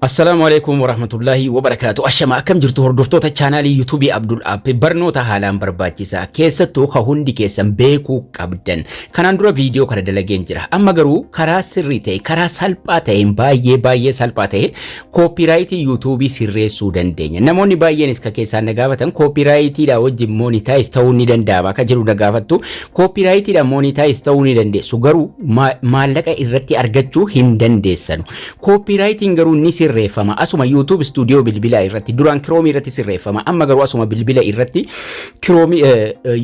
Assalamualaikum warahmatullahi wabarakatuh. Ashama akkam jirtu hordoftoota chaanaalii YouTube Abdul App barnoota haalaan barbaachisaa keessattuu ka hundi keessan beekuu qabdan. Kanaan dura viidiyoo kana dalageen jira. Amma garuu karaa sirrii ta'e, karaa salphaa ta'een baay'ee salphaa ta'een copyright YouTube sirreessuu dandeenya. Namoonni baay'eenis ka keessaan nagaafatan copyright dha wajjin monetize ta'uu ni danda'ama ka jedhu nagaafattu. Copyright dha monetize ta'uu ni dandeessu garuu maallaqa irratti argachuu hin dandeessanu. Copyrighting garuu ni sirreeffama asuma YouTube Studio bilbila irratti duraan Chrome irratti sirreeffama amma garuu asuma bilbila irratti Chrome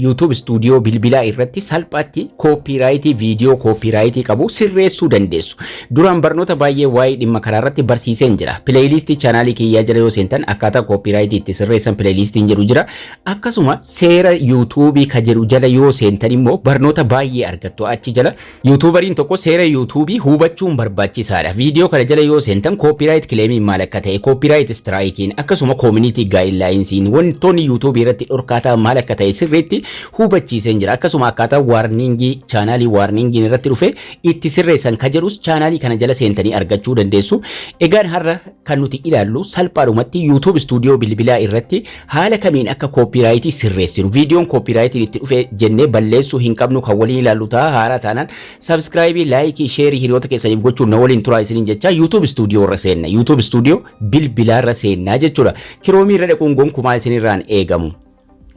YouTube Studio bilbila irratti salphaatti copyright video copyright qabu sirreessuu dandeessu. Duraan barnoota baay'ee waa'ee dhimma karaa irratti barsiiseen jira. Playlist channel kiyyaa jala yoo seentan akkaataa copyright itti sirreessan playlistiin jedhu jira. Akkasuma seera YouTube ka jedhu jala yoo seentan immoo barnoota baay'ee argattu achi jala. YouTuberiin tokko seera YouTube hubachuun barbaachisaadha. Video kana jala yoo seentan copyright claim maal akka ta'e copyright striking akkasuma community guidelines wantoonni YouTube irratti dhorkaataa maal akka ta'e sirriitti hubachiiseen jira. Akkasuma akkaataa warning channel warning irratti dhufe itti sirreessan ka jedhus channel kana jala seentanii argachuu dandeessu. Egaan har'a kan nuti ilaallu salphaadhumatti YouTube Studio bilbilaa irratti haala kamiin akka copyright sirreessinu. Videoon copyright itti dhufe jennee balleessuu hin qabnu kan waliin ilaallu ta'a. Haaraa taanaan subscribe, like, share hiriyoota keessaniif gochuun na waliin turaa isiniin jecha YouTube Studio irra seenna. YouTube Studio bilbilaa irra seennaa jechuudha. Chrome irra dhaquun gonkumaa isinirraan eegamu.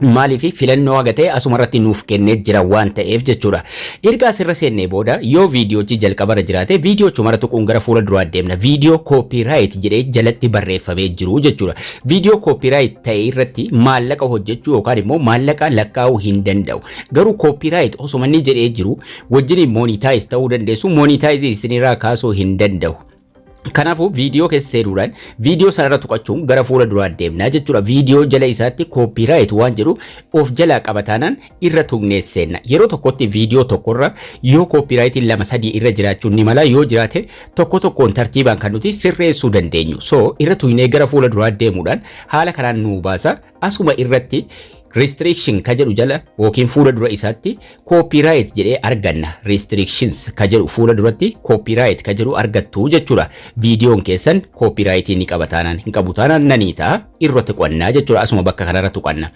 Maaliif filannoo agatee asumarratti nuuf kennee jira waan ta'eef jechuudha. Erga asirra seennee booda yoo viidiyoochi jalqaba irra jiraate viidiyoochuma irra tuquun gara fuula duraa deemna. Viidiyoo copyright jedhee jalatti barreeffamee jiru jechuudha. Viidiyoo copyright ta'e irratti maallaqa hojjechuu yookaan immoo maallaqa lakkaa'uu hin danda'u. Garuu copyright osuma inni jedhee jiru wajjin monetize ta'uu dandeessu. Monetize isinirraa kaasuu hin danda'u. Kanaafuu viidiyoo keessa seenuudhaan viidiyoo sanarra tuqachuun gara fuula duraa deemnaa jechuudha. Viidiyoo jala isaatti copyright waan jedhu of jalaa qabataanaan irra tuqnee seenna. Yeroo tokkotti viidiyoo tokkorra yoo copyright lama sadii irra jiraachuun ni mala yoo jiraate tokkoon tartiibaan kan nuti sirreessuu dandeenyu. So irra tuqnee gara fuula duraa deemuudhaan haala kanaan nu baasa. Asuma irratti restriction ka jedhu jala yookiin fuula dura isaatti copyright jedhee arganna. Restrictions ka jedhu fuula duratti copyright ka jedhu argattu jechuudha. Viidiyoon keessan copyright ni qabataanaan hin qabu taanaan nanii ta'a irratti qonnaa jechuudha. Asuma bakka kanarra tuqanna.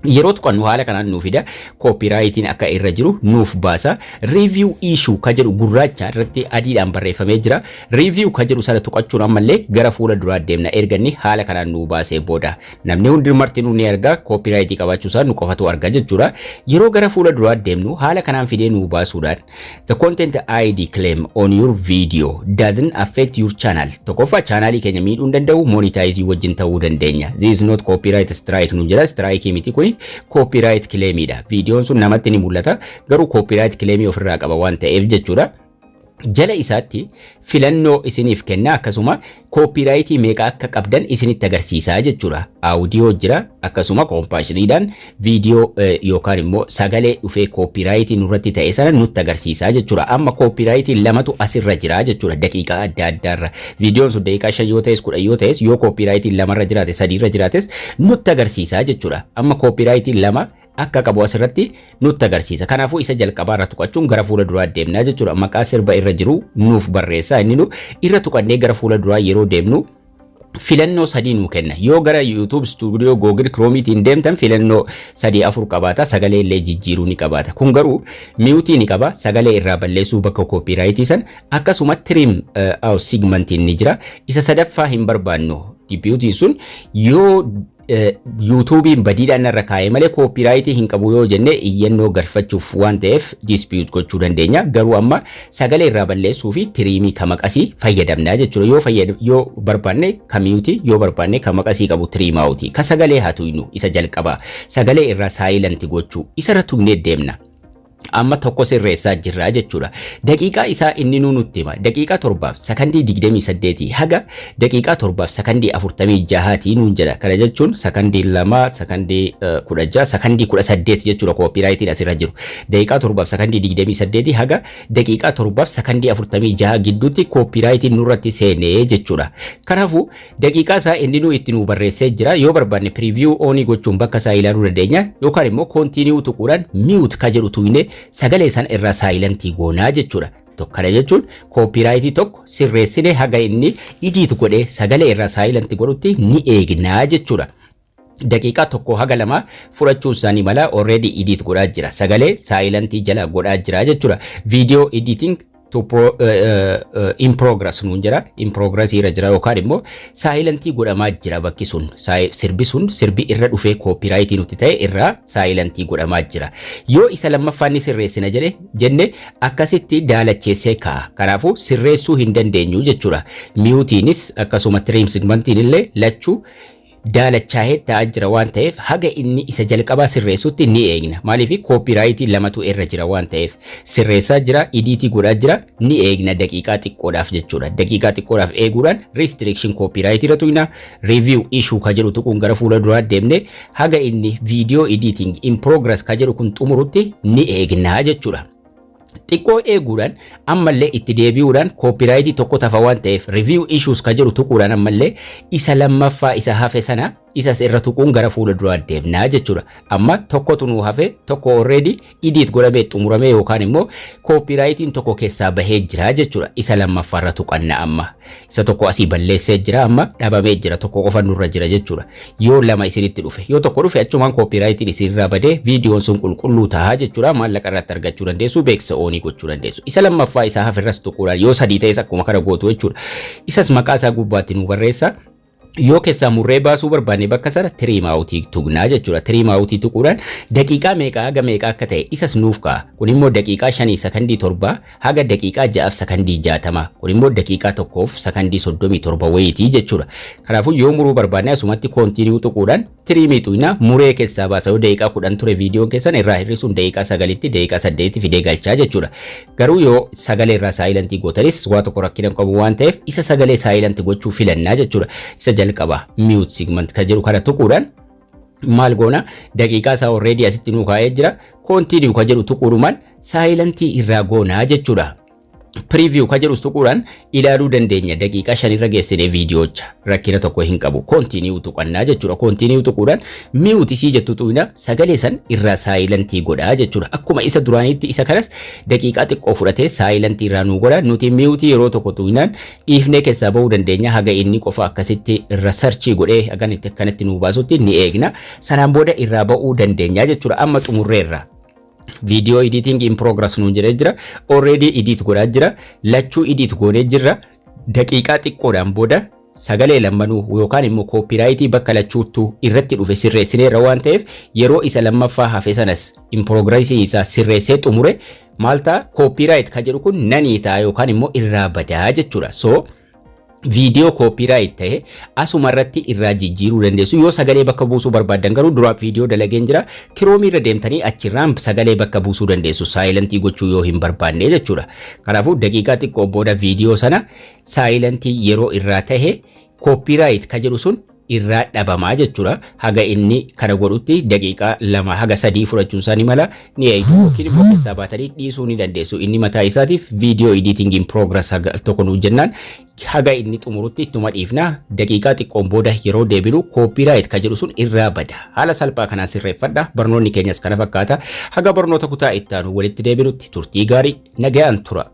Yeroo tuqannu haala kanaan nuuf fida copyrightiin akka irra jiru nuuf baasa. Review issue ka jedhu gurraacha irratti adiidhaan barreeffamee jira. Review ka jedhu sana tuqachuun ammallee gara fuula duraa deemna. Erganni haala kanaan nu baasee booda namni hundi martinuu ni arga copyright qabaachuusaa nu qofatu arga jechuudha. Yeroo gara fuula duraa deemnu haala kanaan fidee nu baasuudhaan the content ID claim on your video doesn't affect your channel. Tokkoffaa channelii keenya miidhuu hin danda'u monetize wajjin ta'uu dandeenya. This is not copyright strike nu jala strike miti kun copyright claim dha. Viidiyoon sun namatti ni mul'ata garuu copyright claim ofirraa qaba waan ta'eef jechuudha. Jala isaatti filannoo isiniif kenna akkasuma copyright meeqa akka qabdan isinitti agarsiisaa jechuudha. Audio jira akkasuma compationiidhaan viidiyoo yookaan immoo sagalee dhufee copyright nurratti ta'e sana nutti agarsiisaa jechuudha. Amma copyright lamatu asirra jira jechuudha. Daqiiqaa adda addaarra viidiyoon sun daqiiqaa 5 yoo ta'es 10 yoo ta'es yoo copyright lamarra jiraate 3 irra jiraates nutti agarsiisaa jechuudha. Amma copyright lama akka qabu asirratti nutti agarsiisa. Kanaafuu isa jalqabaa irra tuqachuun gara fuula duraa deemnaa jechuudha. Maqaa sirba irra jiru nuuf barreessaa inni nu irra tuqannee gara fuula duraa yeroo deemnu filannoo sadii nu kenna. Yoo gara YouTube Studio Google Chromeetiin deemtan filannoo 3-4 qabaata. Sagalee illee jijjiiruu ni qabaata. Kun garuu mute ni qaba. Sagalee irraa balleessuu bakka copyright san akkasuma trim segmentiin ni jira. Isa sadaffaa hin barbaannu. Dispute sun yoo YouTubein badiidhaan irra kaa'ee malee copyright hin qabu yoo jenne iyyannoo galfachuuf waan ta'eef dispute gochuu dandeenya. Garuu amma sagalee irraa balleessuu fi tiriimii ka maqasii fayyadamnaa jechuudha. Yoo barbaanne ka mute yoo barbaanne ka maqasii qabu tiriim aawuti. Ka sagalee hatuinu isa jalqabaa sagalee irraa silent gochuu isa irra tuqnee deemna. Amma tokko sirreessaa jirra jechuudha. Daqiiqaa isaa inni nutti hima. Daqiiqaa 7 sekondii 28 haga daqiiqaa 7 sekondii 46 nuun jedha. Kana jechuun sekondii 2 sekondii 16 sekondii 18 jechuudha copyright asirra jiru. Daqiiqaa 7 sekondii 28 haga daqiiqaa 7 sekondii 46 gidduutti copyright nurratti seenee jechuudha. Kanaafuu daqiiqaa isaa inni nu itti nu barreessee jira. Yoo barbaanne preview on gochuun bakka isaa ilaaluu dandeenya yookaan immoo continue tuquudhaan mute ka jedhu tuqnee sagalee san irraa saayilantii goonaa jechuudha. Tokkana jechuun koopiraayitii tokko sirreessinee haga inni idiit godhee sagalee irraa saayilantii godhutti ni eegnaa jechuudha. Daqiiqaa tokko haga lama fudhachuu isaanii mala already idiit godhaa jira. Sagalee saayilantii jala godhaa jira jechuudha. Video editing in progress nuun jira. In progress irra jira yookaan immoo saayilantii godhamaa jira bakki sun. Sirbi sun sirbi irra dhufee koopiraayitii nuti ta'e irraa saayilantii godhamaa jira. Yoo isa lammaffaan ni sirreessina jenne akkasitti daalacheessee kaa'a. Kanaafuu sirreessuu hin dandeenyu jechuudha. Miyuutiinis akkasuma trim segmentiin illee lachuu daalachaa'ee ta'aa jira waan ta'eef haga inni isa jalqabaa sirreessutti ni eegna. Maaliif koopiraayitii lamatu irra jira waan ta'eef sirreessaa jira, idiitii godhaa jira, ni eegna daqiiqaa xiqqoodhaaf jechuudha. Daqiiqaa xiqqoodhaaf eeguudhaan restriction koopiraayitii irra tuyna review issue ka jedhu tuquun gara fuula duraa deemne haga inni video editing in progress ka jedhu kun xumurutti ni eegnaa jechuudha. Xiqqoo eeguudhaan ammallee itti deebi'uudhaan koopiraayitii tokko tafa waan ta'eef review issues ka jedhu tuquudhaan ammallee isa lammaffaa isa hafe sana isas irra tuquun gara fuula duraa deemnaa jechuudha. Amma tokkotu nuu hafe tokko already idiit godhamee xumuramee yookaan immoo koopiraayitiin tokko keessaa bahee jira jechuudha. Isa lammaffaa irra tuqanna amma. Isa tokko asii balleessee jira amma dhabamee jira tokko qofa nurra jira jechuudha. Yoo lama isinitti dhufe yoo tokko dhufe achumaan koopiraayitiin isinirraa badee viidiyoon sun qulqulluu ta'a jechuudha. Maallaqa irratti argachuu dandeessu beeksisa oonii gochuu dandeessu. Isa lammaffaa isa hafe irras tuquudhaan yoo sadii ta'es akkuma kana gootu jechuudha. Isas maqaa isaa gubbaatti nu barreessa. Yoo keessaa murree baasuu barbaanne bakka sana tiriimaawutii tuqnaa jechuudha. Tiriimaawutii tuquudhaan daqiiqaa meeqa haga meeqa akka ta'e isas nuuf ka'a. Kun immoo daqiiqaa 5 sekondii 7 haga daqiiqaa 6 sekondii 60. Kun immoo daqiiqaa 1 sekondii 37 wayitii jechuudha. Kanaafuu yoo muruu barbaanne asumatti koontiiniyuu tuquudhaan tiriimii tuqnaa muree keessaa baasa. Yoo daqiiqaa 10 ture viidiyoon keessan irraa hir'isuun daqiiqaa 9tti daqiiqaa 8 fidee galchaa jechuudha. Garuu yoo sagalee irraa saayilantii gootanis waa tokko rakkina qabu waan ta'eef isa sagalee saayilantii gochuu filannaa jechuudha. Isa jalqaba mute segment ka jedhu kana tuquudhaan maal goona daqiiqaa isaa already asitti nuu kaa'ee jira continue ka jedhu tuquudhumaan saayilantii irraa goonaa jechuudha. Preview ka jedhu tuquudhaan ilaaluu dandeenya daqiiqaa 5 irra geessinee viidiyoocha rakkina tokko hin qabu. Continue tuqannaa jechuudha. Continue tuquudhaan mute isii jettu tuqina sagalee san irraa saayilantii godhaa jechuudha. Akkuma isa duraaniitti isa kanas daqiiqaa xiqqoo fudhatee saayilantii irraa nuu godha. Nuti mute yeroo tokko tuqinaan dhiifnee keessaa bahuu dandeenya haga inni qofa akkasitti irra searchii godhee hagan itti akkanatti nuu baasutti ni eegna. Sanaan booda irraa bahuu dandeenya jechuudha. Amma xumurreerra. Video editing in progress nuun jedhee jira. Already edit godhaa jira. Lachuu edit goonee jirra. Daqiiqaa xiqqoodhaan booda sagalee lammanuu yookaan immoo koopiraayitii bakka lachuuttuu irratti dhufe sirreessineerra waan ta'eef yeroo isa lammaffaa hafe sanas in progress isaa sirreessee xumure maal ta'a koopiraayit ka jedhu kun nanii ta'a yookaan immoo irraa badaa jechuudha. So video copyright ta'e asuma irratti irraa jijjiiruu dandeessu. Yoo sagalee bakka buusuu barbaaddan garuu dura video dalageen jira. Chrome irra deemtanii achirraan sagalee bakka buusuu dandeessu silent gochuu yoo hin barbaanne jechuudha. Kanaafuu daqiiqaa xiqqoo booda video sana silent yeroo irraa ta'e copyright ka jedhu sun irraa dhabamaa jechuudha. Haga inni kana godhutti daqiiqaa 2 haga 3 fudhachuun isaanii mala ni eegu yookiin immoo keessaa baatanii dhiisuu ni dandeessu. Inni mataa isaatiif video editing in progress haga tokko nu jennaan haga inni xumurutti ittuma dhiifna. Daqiiqaa xiqqoon booda yeroo deebinu copyright ka jedhu sun irraa bada. Haala salphaa kanaan sirreeffadha. Barnoonni keenyas kana fakkaata. Haga barnoota kutaa itti aanu walitti deebinutti turtii gaarii nagayaan tura.